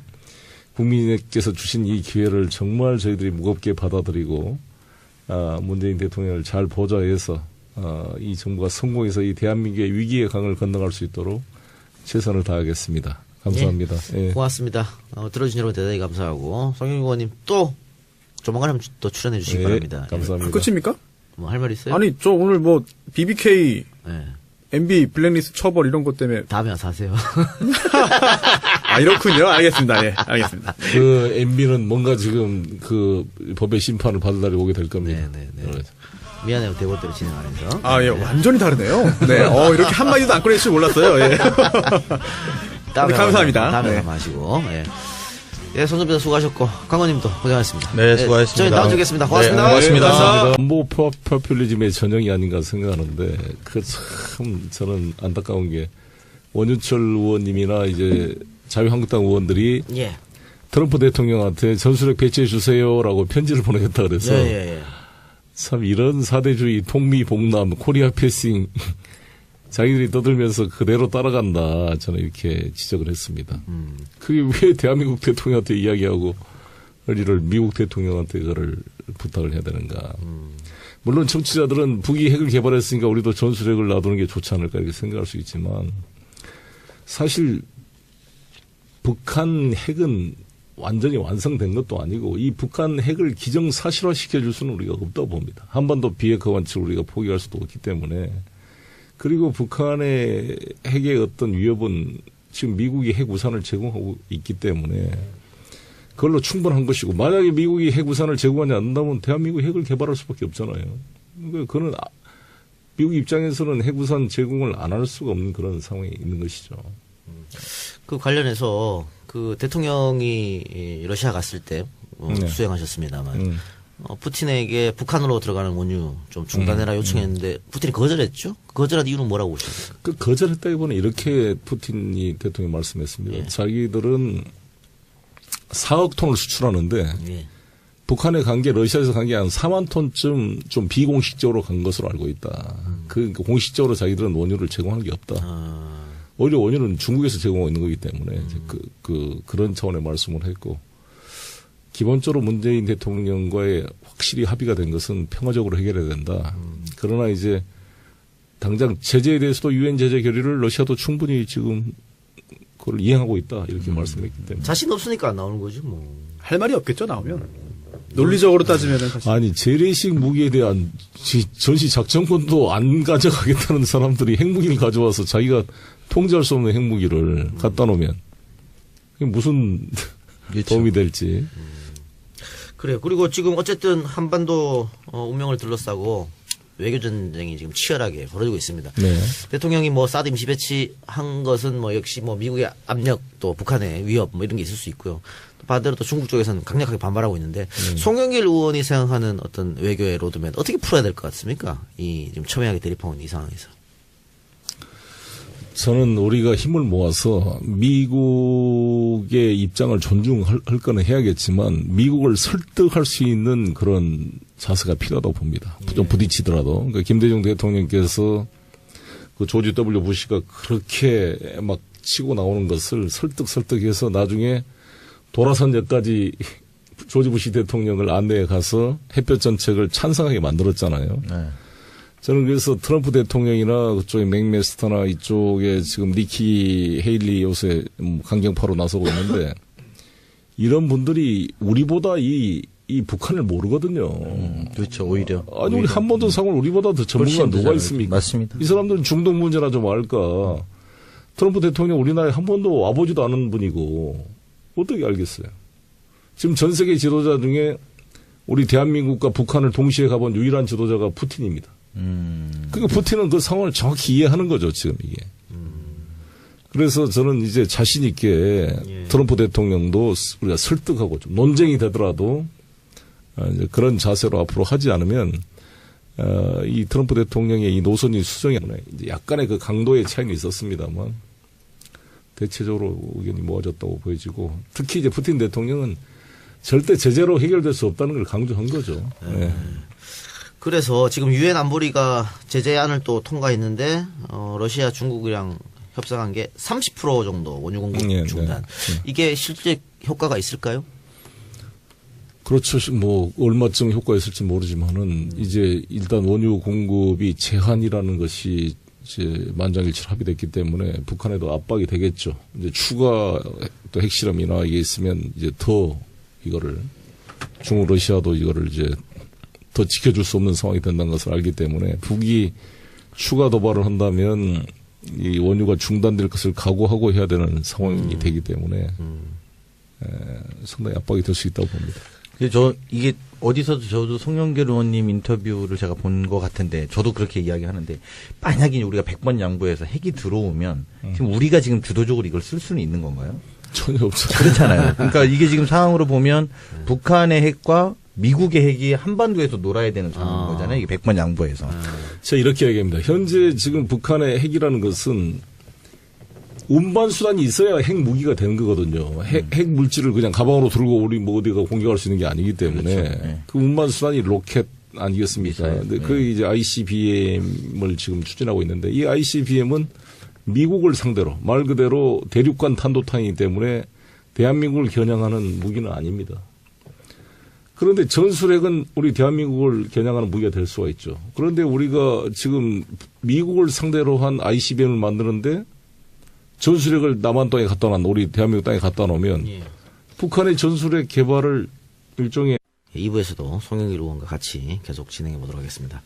국민께서 주신 이 기회를 정말 저희들이 무겁게 받아들이고 문재인 대통령을 잘 보좌해서 이 정부가 성공해서 이 대한민국의 위기의 강을 건너갈 수 있도록 최선을 다하겠습니다. 감사합니다. 예. 예. 고맙습니다. 들어주신 여러분 대단히 감사하고 성윤 의원님 또 조만간 한번 또 출연해 주시기 예, 바랍니다. 감사합니다. 끝입니까? 뭐 할 말 있어요? 아니, 저 오늘 뭐, BBK, 네. MB 블랙리스트 처벌 이런 것 때문에. 다음에 와서 하세요. 아, 이렇군요. 알겠습니다. 예, 알겠습니다. 그 MB는 뭔가 지금 그 법의 심판을 받을 날이 오게 될 겁니다. 네네네. 미안해요. 대본대로 진행 안 해서. 아, 예, 완전히 다르네요. 네, 이렇게 한마디도 안 꺼낼 줄 몰랐어요. 예. 다음에 감사합니다. 다음에 네. 한번 하시고. 예. 예, 손준비 수고하셨고, 강원님도 고생하셨습니다. 네, 수고하셨습니다. 저희 다음 주에 뵙겠습니다. 고맙습니다. 네, 고맙습니다. 감사합니다. 안보 포퓰리즘의 전형이 아닌가 생각하는데 그 참 저는 안타까운 게 원유철 의원님이나 이제 자유한국당 의원들이 예. 트럼프 대통령한테 전술핵 배치해 주세요라고 편지를 보내겠다 그래서 예. 참 이런 사대주의 통미봉남 코리아 패싱 자기들이 떠들면서 그대로 따라간다 저는 이렇게 지적을 했습니다. 그게 왜 대한민국 대통령한테 이야기하고 이를 미국 대통령한테 그거를 부탁을 해야 되는가. 물론 청취자들은 북이 핵을 개발했으니까 우리도 전술핵을 놔두는 게 좋지 않을까 이렇게 생각할 수 있지만 사실 북한 핵은 완전히 완성된 것도 아니고 이 북한 핵을 기정사실화시켜줄 수는 우리가 없다고 봅니다. 한반도 비핵화 원칙을 우리가 포기할 수도 없기 때문에 그리고 북한의 핵의 어떤 위협은 지금 미국이 핵 우산을 제공하고 있기 때문에 그걸로 충분한 것이고 만약에 미국이 핵 우산을 제공하지 않는다면 대한민국이 핵을 개발할 수밖에 없잖아요. 그러니까 그는 미국 입장에서는 핵 우산 제공을 안 할 수가 없는 그런 상황이 있는 것이죠. 그 관련해서 그 대통령이 러시아 갔을 때 네. 수행하셨습니다만 푸틴에게 북한으로 들어가는 원유 좀 중단해라 요청했는데 푸틴이 거절했죠. 거절한 이유는 뭐라고 보십니까? 그 거절했다기보다는 이렇게 푸틴이 대통령이 말씀했습니다. 예. 자기들은 4억 톤을 수출하는데 예. 북한에 간 게 러시아에서 간 게 한 4만 톤쯤 좀 비공식적으로 간 것으로 알고 있다. 그 공식적으로 자기들은 원유를 제공하는 게 없다. 오히려 원유는 중국에서 제공하고 있는 거기 때문에 이제 그런 차원의 말씀을 했고 기본적으로 문재인 대통령과의 확실히 합의가 된 것은 평화적으로 해결해야 된다. 그러나 이제 당장 제재에 대해서도 유엔 제재 결의를 러시아도 충분히 지금 그걸 이행하고 있다 이렇게 말씀했기 때문에 자신 없으니까 안 나오는 거지 뭐. 할 말이 없겠죠, 나오면. 논리적으로 따지면은 사실. 아니 재래식 무기에 대한 전시 작전권도 안 가져가겠다는 사람들이 핵무기를 가져와서 자기가 통제할 수 없는 핵무기를 갖다 놓으면 그게 무슨 도움이 될지. 그래요. 그리고 지금 어쨌든 한반도 운명을 둘러싸고 외교 전쟁이 지금 치열하게 벌어지고 있습니다. 네. 대통령이 뭐 사드 임시 배치한 것은 뭐 역시 뭐 미국의 압력 또 북한의 위협 뭐 이런 게 있을 수 있고요. 또 반대로 또 중국 쪽에서는 강력하게 반발하고 있는데 송영길 의원이 생각하는 어떤 외교의 로드맵 어떻게 풀어야 될 것 같습니까? 이 지금 첨예하게 대립하고 있는 이 상황에서. 저는 우리가 힘을 모아서 미국의 입장을 존중할 거는 해야겠지만 미국을 설득할 수 있는 그런 자세가 필요하다고 봅니다. 좀 부딪히더라도. 그러니까 김대중 대통령께서 그 조지 W 부시가 그렇게 막 치고 나오는 것을 설득해서 나중에 도라선 역까지 조지 부시 대통령을 안내해 가서 햇볕 정책을 찬성하게 만들었잖아요. 네. 저는 그래서 트럼프 대통령이나 그쪽에 맥메스터나 이쪽에 지금 니키 헤일리 요새 강경파로 나서고 있는데 이런 분들이 우리보다 이 북한을 모르거든요. 그렇죠. 오히려. 아니 우리 한반도 상황을 우리보다 더 전문가 누가 있습니까? 맞습니다. 이 사람들은 중동 문제나 좀 알까. 트럼프 대통령 우리나라에 한 번도 와보지도 않은 분이고 어떻게 알겠어요. 지금 전 세계 지도자 중에 우리 대한민국과 북한을 동시에 가본 유일한 지도자가 푸틴입니다. 그러니까 푸틴은 그 상황을 정확히 이해하는 거죠, 지금 이게. 그래서 저는 이제 자신 있게 트럼프 대통령도 우리가 설득하고 좀 논쟁이 되더라도 이제 그런 자세로 앞으로 하지 않으면 이 트럼프 대통령의 이 노선이 수정에 이제 약간의 그 강도의 차이는 있었습니다만 대체적으로 의견이 모아졌다고 보여지고 특히 이제 푸틴 대통령은 절대 제재로 해결될 수 없다는 걸 강조한 거죠. 네. 그래서 지금 유엔 안보리가 제재안을 또 통과했는데 러시아 중국이랑 협상한 게 30% 정도 원유 공급 중단. 이게 실제 효과가 있을까요? 그렇죠. 뭐 얼마쯤 효과가 있을지 모르지만은 이제 일단 원유 공급이 제한이라는 것이 이제 만장일치로 합의됐기 때문에 북한에도 압박이 되겠죠. 이제 추가 또 핵실험이나 이게 있으면 이제 더 이거를 중국 러시아도 이거를 이제 더 지켜줄 수 없는 상황이 된다는 것을 알기 때문에 북이 추가 도발을 한다면 이 원유가 중단될 것을 각오하고 해야 되는 상황이 되기 때문에 상당히 압박이 될 수 있다고 봅니다. 이게 어디서도 저도 송영길 의원님 인터뷰를 제가 본 것 같은데 저도 그렇게 이야기하는데 만약에 우리가 100번 양보해서 핵이 들어오면 지금 우리가 지금 주도적으로 이걸 쓸 수는 있는 건가요? 전혀 없죠. 그렇잖아요. 그러니까 이게 지금 상황으로 보면 북한의 핵과 미국의 핵이 한반도에서 놀아야 되는 상황인 거잖아요. 이게 100번 양보해서. 제가 이렇게 얘기합니다. 현재 지금 북한의 핵이라는 것은 운반 수단이 있어야 핵 무기가 되는 거거든요. 핵 물질을 그냥 가방으로 들고 우리 뭐 어디가 공격할 수 있는 게 아니기 때문에 그렇죠. 네. 그 운반 수단이 로켓 아니겠습니까? 근데 그 이제 ICBM을 지금 추진하고 있는데 이 ICBM은 미국을 상대로 말 그대로 대륙간 탄도탄이기 때문에 대한민국을 겨냥하는 무기는 아닙니다. 그런데 전술핵은 우리 대한민국을 겨냥하는 무기가 될 수가 있죠. 그런데 우리가 지금 미국을 상대로 한 ICBM을 만드는데 전술핵을 남한 땅에 갖다 놓은 우리 대한민국 땅에 갖다 놓으면 북한의 전술핵 개발을 일종의 2부에서도 송영길 의원과 같이 계속 진행해 보도록 하겠습니다.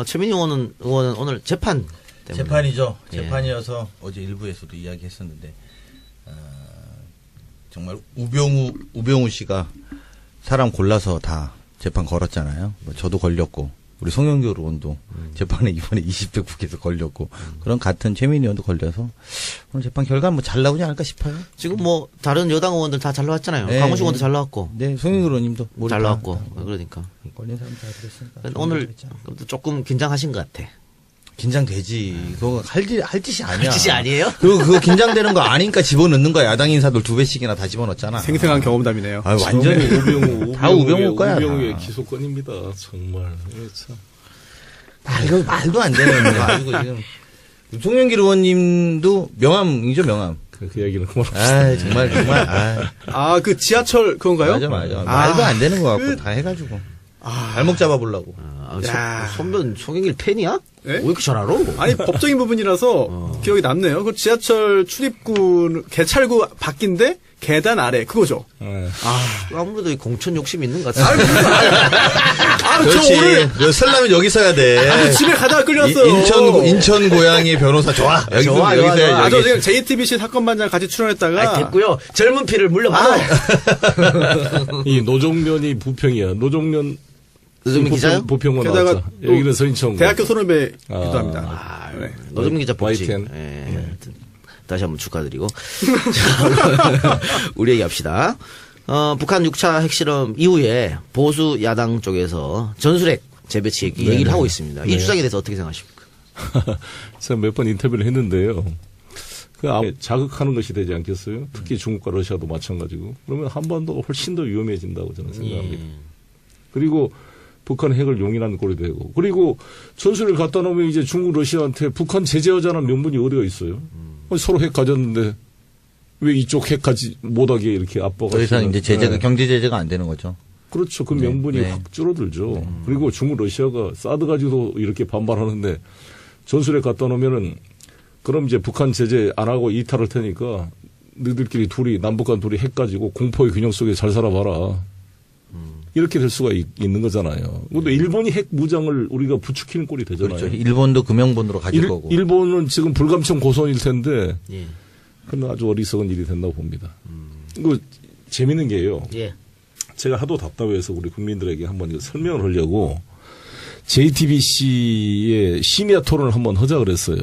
최민희 의원은 오늘 재판 때문에. 재판이죠. 재판이어서 어제 일부에서도 이야기했었는데 정말 우병우 씨가 사람 골라서 다 재판 걸었잖아요. 뭐 저도 걸렸고 우리 송영길 의원도 재판에 이번에 20대 국회에서 걸렸고 그런 같은 최민희 의원도 걸려서 오늘 재판 결과 뭐 잘 나오지 않을까 싶어요. 지금 뭐 다른 여당 의원들 다 잘 나왔잖아요. 네, 강호식 의원도 잘 나왔고. 네, 송영길 의원님도 잘 나왔고. 그러니까 걸린 사람 다 그랬으니까. 오늘 조금 긴장하신 것 같아. 긴장되지. 그거 할 짓이 아니야. 할 짓이 아니에요? 그리고 그거 긴장되는 거 아니니까 집어넣는 거야. 야당 인사들 2배씩이나 다 집어넣었잖아. 생생한 경험담이네요. 아, 완전히 다 우병우 거야. 우병우의 기소권입니다. 정말. 참. 말도 안 되는 거 가지고 지금. 송영길 의원님도 명함이죠, 명함. 그 얘기는 그만합시다. 아, 정말. 그 지하철 그건가요? 맞아. 말도 안 되는 거 같고 다 해가지고. 발목 잡아보려고. 선변 송영길 팬이야? 네? 왜 이렇게 잘 알아? 아니 법적인 부분이라서 기억이 남네요. 그 지하철 출입구 개찰구 바뀐데 계단 아래 그거죠. 아무래도 공천 욕심 있는 것 같아. 그렇지. 너 설라면 여기 서야 돼. 집에 가다가 끌렸어요. 인천 고향의 변호사 좋아. 여기 서야 저 지금 JTBC 사건반장 같이 출연했다가. 됐고요. 젊은 피를 물려받아. 이 노종면이 부평이야. 노종면 기자요? 부평은 게다가 나왔죠. 여기는 서인청. 대학교 선후배기도 합니다. 네. 노종면 기자 복직. 다시 한번 축하드리고. 우리 얘기합시다. 북한 6차 핵실험 이후에 보수 야당 쪽에서 전술핵 재배치 얘기를 하고 있습니다. 이 주장에 대해서 어떻게 생각하십니까? 제가 몇 번 인터뷰를 했는데요. 자극하는 것이 되지 않겠어요? 특히 중국과 러시아도 마찬가지고. 그러면 한반도가 훨씬 더 위험해진다고 저는 생각합니다. 그리고 북한 핵을 용인하는 꼴이 되고. 그리고 전술을 갖다 놓으면 이제 중국, 러시아한테 북한 제재하자는 명분이 어디가 있어요? 서로 핵 가졌는데 왜 이쪽 핵까지 못하게 이렇게 압박을 더 이상 이제 제재가 네. 경제 제재가 안 되는 거죠. 그렇죠. 그 명분이 네. 확 줄어들죠. 그리고 중국 러시아가 사드 가지고 이렇게 반발하는데 전술에 갖다 놓으면은 그럼 이제 북한 제재 안 하고 이탈할 테니까 너희들끼리 둘이 남북한 둘이 핵 가지고 공포의 균형 속에 잘 살아봐라. 이렇게 될 수가 있는 거잖아요. 근데 일본이 핵 무장을 우리가 부추기는 꼴이 되잖아요. 그렇죠. 일본도 금형본으로 가질 거고. 일본은 지금 불감청 고소일 텐데 예. 그건 아주 어리석은 일이 된다고 봅니다. 이거 재밌는 게요. 예. 제가 하도 답답해서 우리 국민들에게 한번 이거 설명을 하려고 JTBC의 심야 토론을 한번 하자 그랬어요.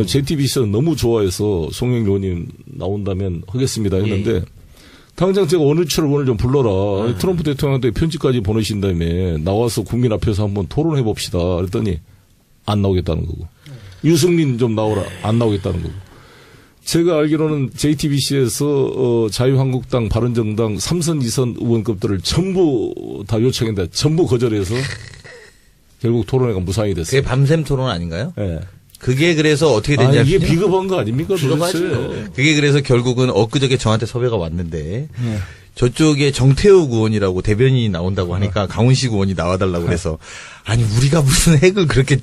JTBC는 너무 좋아해서 송영길 의원님 나온다면 하겠습니다 했는데 예. 당장 제가 어느 출원을 좀 불러라. 트럼프 대통령한테 편지까지 보내신 다음에 나와서 국민 앞에서 한번 토론해 봅시다. 그랬더니 안 나오겠다는 거고. 유승민 좀 나오라. 안 나오겠다는 거고. 제가 알기로는 JTBC에서 자유한국당, 바른정당 3선, 2선 의원급들을 전부 다 요청했는데 전부 거절해서 결국 토론회가 무산이 됐어요. 그게 밤샘 토론 아닌가요? 예. 그게 그래서 어떻게 된지 이게 아시죠? 비겁한 거 아닙니까? 도대체. 그게 그래서 결국은 엊그저께 저한테 섭외가 왔는데 저쪽에 정태욱 의원이라고 대변인이 나온다고 하니까 강훈식 의원이 나와달라고 그래서 아니 우리가 무슨 핵을 그렇게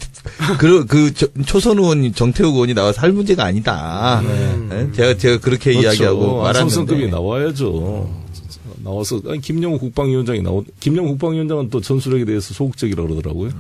초선 의원 정태욱 의원이 나와서 할 문제가 아니다. 네? 제가 그렇게 그렇죠. 이야기하고 말았는데 상선급이 나와야죠. 나와서 김영우 국방위원장이 김영우 국방위원장은 또 전술핵에 대해서 소극적이라고 그러더라고요.